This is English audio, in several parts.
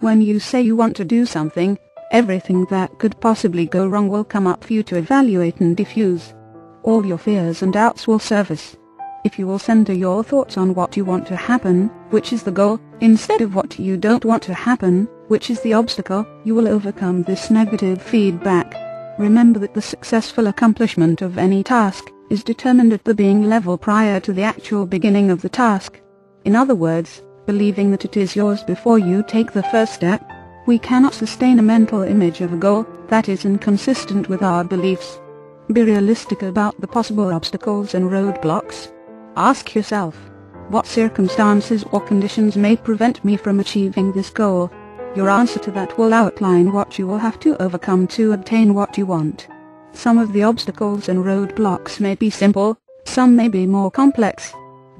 When you say you want to do something, everything that could possibly go wrong will come up for you to evaluate and diffuse. All your fears and doubts will surface. If you will center your thoughts on what you want to happen, which is the goal, instead of what you don't want to happen, which is the obstacle, you will overcome this negative feedback. Remember that the successful accomplishment of any task is determined at the being level prior to the actual beginning of the task. In other words, believing that it is yours before you take the first step. We cannot sustain a mental image of a goal that is inconsistent with our beliefs. Be realistic about the possible obstacles and roadblocks. Ask yourself, what circumstances or conditions may prevent me from achieving this goal? Your answer to that will outline what you will have to overcome to obtain what you want. Some of the obstacles and roadblocks may be simple, some may be more complex.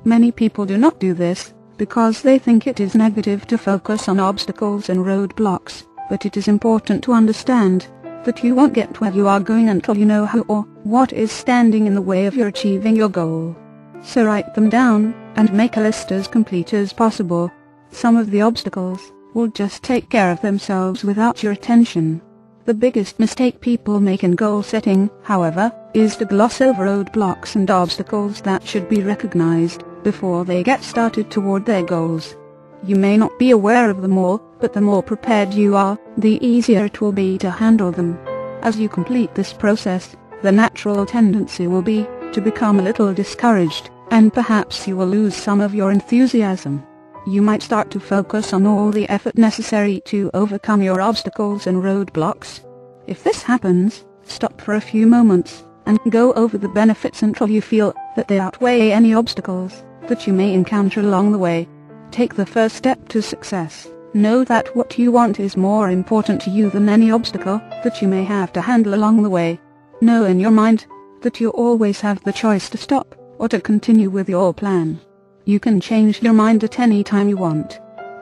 Many people do not do this because they think it is negative to focus on obstacles and roadblocks, but it is important to understand that you won't get where you are going until you know who or what is standing in the way of your achieving your goal. So write them down, and make a list as complete as possible. Some of the obstacles will just take care of themselves without your attention. The biggest mistake people make in goal setting, however, is to gloss over roadblocks and obstacles that should be recognized before they get started toward their goals. You may not be aware of them all, but the more prepared you are, the easier it will be to handle them. As you complete this process, the natural tendency will be to become a little discouraged, and perhaps you will lose some of your enthusiasm. You might start to focus on all the effort necessary to overcome your obstacles and roadblocks. If this happens, stop for a few moments, and go over the benefits until you feel that they outweigh any obstacles that you may encounter along the way. Take the first step to success. Know that what you want is more important to you than any obstacle that you may have to handle along the way. Know in your mind that you always have the choice to stop or to continue with your plan. You can change your mind at any time you want.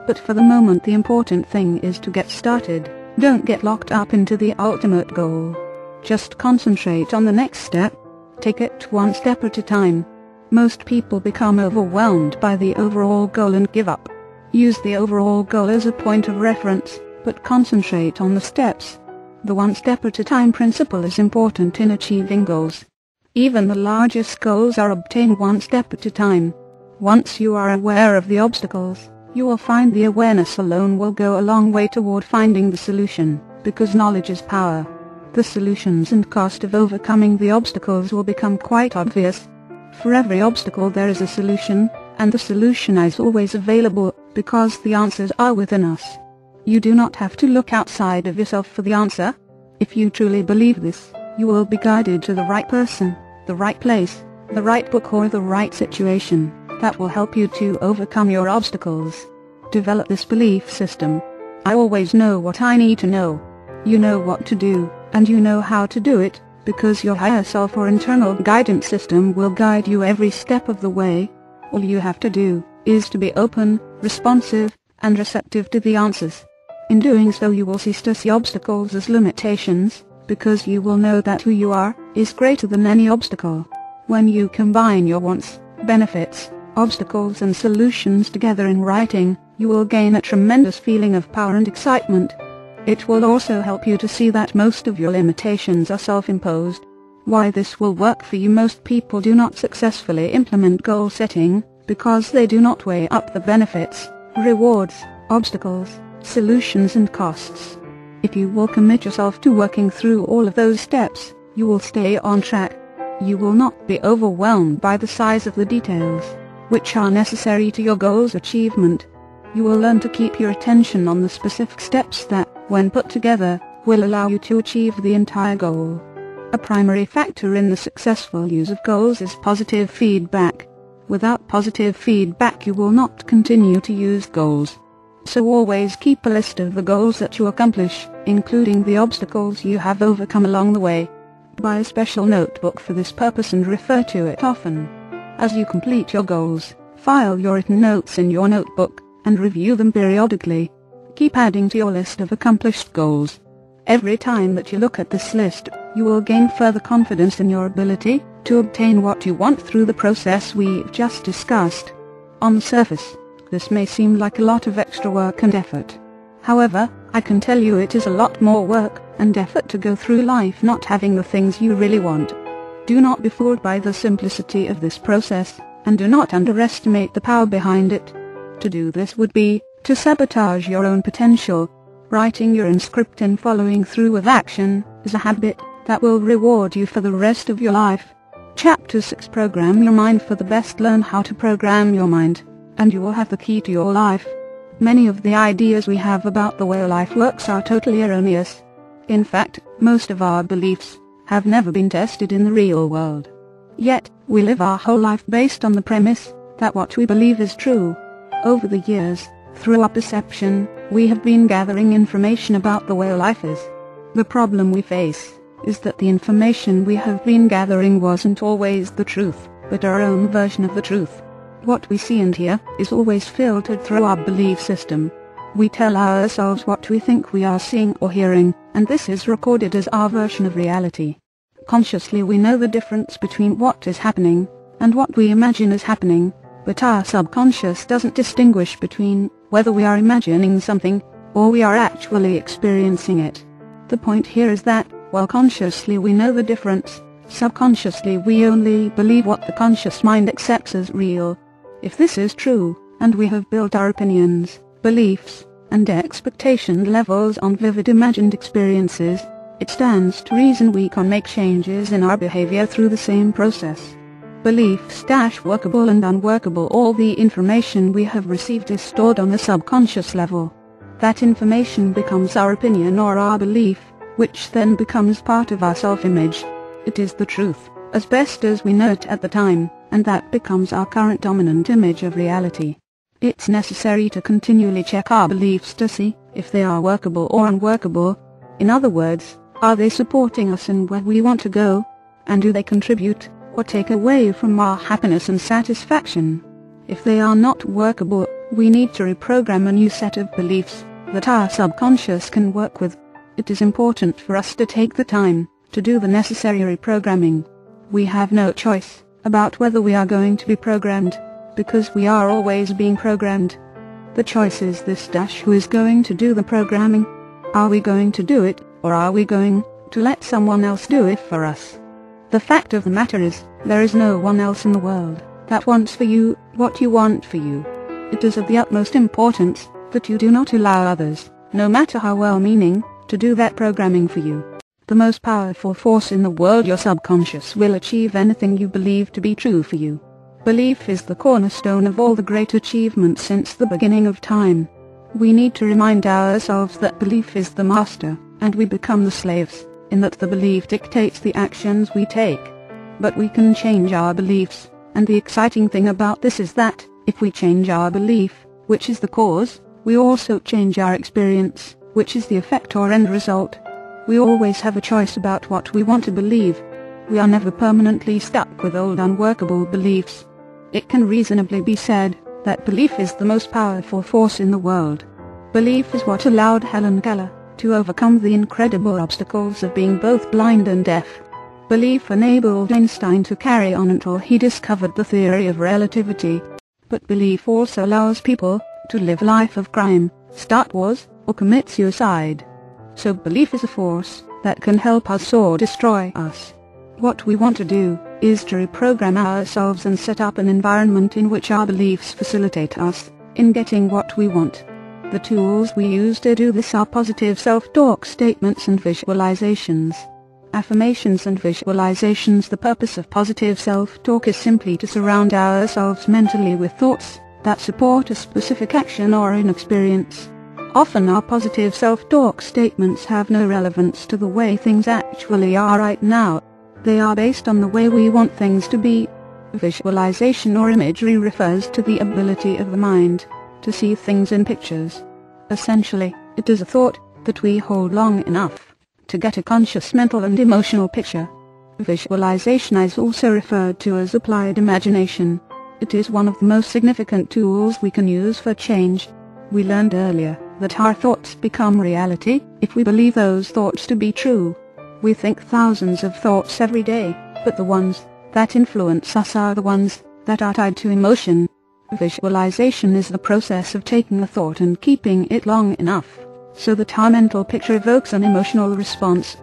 But for the moment, the important thing is to get started. Don't get locked up into the ultimate goal. Just concentrate on the next step. Take it one step at a time. Most people become overwhelmed by the overall goal and give up. Use the overall goal as a point of reference, but concentrate on the steps. The one step at a time principle is important in achieving goals. Even the largest goals are obtained one step at a time. Once you are aware of the obstacles, you will find the awareness alone will go a long way toward finding the solution, because knowledge is power. The solutions and cost of overcoming the obstacles will become quite obvious. For every obstacle there is a solution, and the solution is always available, because the answers are within us. You do not have to look outside of yourself for the answer. If you truly believe this, you will be guided to the right person, the right place, the right book or the right situation that will help you to overcome your obstacles. Develop this belief system. I always know what I need to know. You know what to do, and you know how to do it, because your higher self or internal guidance system will guide you every step of the way. All you have to do is to be open, responsive, and receptive to the answers. In doing so, you will cease to see obstacles as limitations, because you will know that who you are is greater than any obstacle. When you combine your wants, benefits, obstacles and solutions together in writing, you will gain a tremendous feeling of power and excitement. It will also help you to see that most of your limitations are self-imposed. Why this will work for you: most people do not successfully implement goal setting because they do not weigh up the benefits, rewards, obstacles, solutions and costs. If you will commit yourself to working through all of those steps, you will stay on track. You will not be overwhelmed by the size of the details, which are necessary to your goal's achievement. You will learn to keep your attention on the specific steps that, when put together, will allow you to achieve the entire goal. A primary factor in the successful use of goals is positive feedback. Without positive feedback, you will not continue to use goals. So always keep a list of the goals that you accomplish, including the obstacles you have overcome along the way. Buy a special notebook for this purpose and refer to it often. As you complete your goals, file your written notes in your notebook, and review them periodically. Keep adding to your list of accomplished goals. Every time that you look at this list, you will gain further confidence in your ability to obtain what you want through the process we've just discussed. On the surface, this may seem like a lot of extra work and effort. However, I can tell you it is a lot more work and effort to go through life not having the things you really want. Do not be fooled by the simplicity of this process, and do not underestimate the power behind it. To do this would be to sabotage your own potential. Writing your own script and following through with action is a habit that will reward you for the rest of your life. Chapter 6: Program Your Mind for the Best. Learn how to program your mind, and you will have the key to your life. Many of the ideas we have about the way life works are totally erroneous. In fact, most of our beliefs have never been tested in the real world. Yet, we live our whole life based on the premise that what we believe is true. Over the years, through our perception, we have been gathering information about the way life is. The problem we face is that the information we have been gathering wasn't always the truth, but our own version of the truth. What we see and hear is always filtered through our belief system. We tell ourselves what we think we are seeing or hearing, and this is recorded as our version of reality. Consciously we know the difference between what is happening and what we imagine is happening, but our subconscious doesn't distinguish between whether we are imagining something or we are actually experiencing it. The point here is that, while consciously we know the difference, subconsciously we only believe what the conscious mind accepts as real. If this is true, and we have built our opinions, beliefs, and expectation levels on vivid imagined experiences, it stands to reason we can make changes in our behavior through the same process. Beliefs - workable and unworkable. All the information we have received is stored on the subconscious level. That information becomes our opinion or our belief, which then becomes part of our self-image. It is the truth, as best as we know it at the time, and that becomes our current dominant image of reality. It's necessary to continually check our beliefs to see if they are workable or unworkable. In other words, are they supporting us in where we want to go? And do they contribute or take away from our happiness and satisfaction? If they are not workable, we need to reprogram a new set of beliefs that our subconscious can work with. It is important for us to take the time to do the necessary reprogramming. We have no choice about whether we are going to be programmed, because we are always being programmed. The choice is this - who is going to do the programming? Are we going to do it, or are we going to let someone else do it for us? The fact of the matter is, there is no one else in the world that wants for you what you want for you. It is of the utmost importance that you do not allow others, no matter how well-meaning, to do that programming for you. The most powerful force in the world, your subconscious, will achieve anything you believe to be true for you. Belief is the cornerstone of all the great achievements since the beginning of time. We need to remind ourselves that belief is the master, and we become the slaves, in that the belief dictates the actions we take. But we can change our beliefs, and the exciting thing about this is that, if we change our belief, which is the cause, we also change our experience, which is the effect or end result. We always have a choice about what we want to believe. We are never permanently stuck with old unworkable beliefs. It can reasonably be said that belief is the most powerful force in the world. Belief is what allowed Helen Keller to overcome the incredible obstacles of being both blind and deaf. Belief enabled Einstein to carry on until he discovered the theory of relativity. But belief also allows people to live a life of crime, start wars, or commit suicide. So belief is a force that can help us or destroy us. What we want to do is to reprogram ourselves and set up an environment in which our beliefs facilitate us in getting what we want. The tools we use to do this are positive self-talk statements and visualizations. Affirmations and visualizations. The purpose of positive self-talk is simply to surround ourselves mentally with thoughts that support a specific action or an experience. Often our positive self-talk statements have no relevance to the way things actually are right now. They are based on the way we want things to be. Visualization or imagery refers to the ability of the mind to see things in pictures. Essentially, it is a thought that we hold long enough to get a conscious mental and emotional picture. Visualization is also referred to as applied imagination. It is one of the most significant tools we can use for change. We learned earlier that our thoughts become reality if we believe those thoughts to be true. We think thousands of thoughts every day, but the ones that influence us are the ones that are tied to emotion. Visualization is the process of taking a thought and keeping it long enough so that our mental picture evokes an emotional response.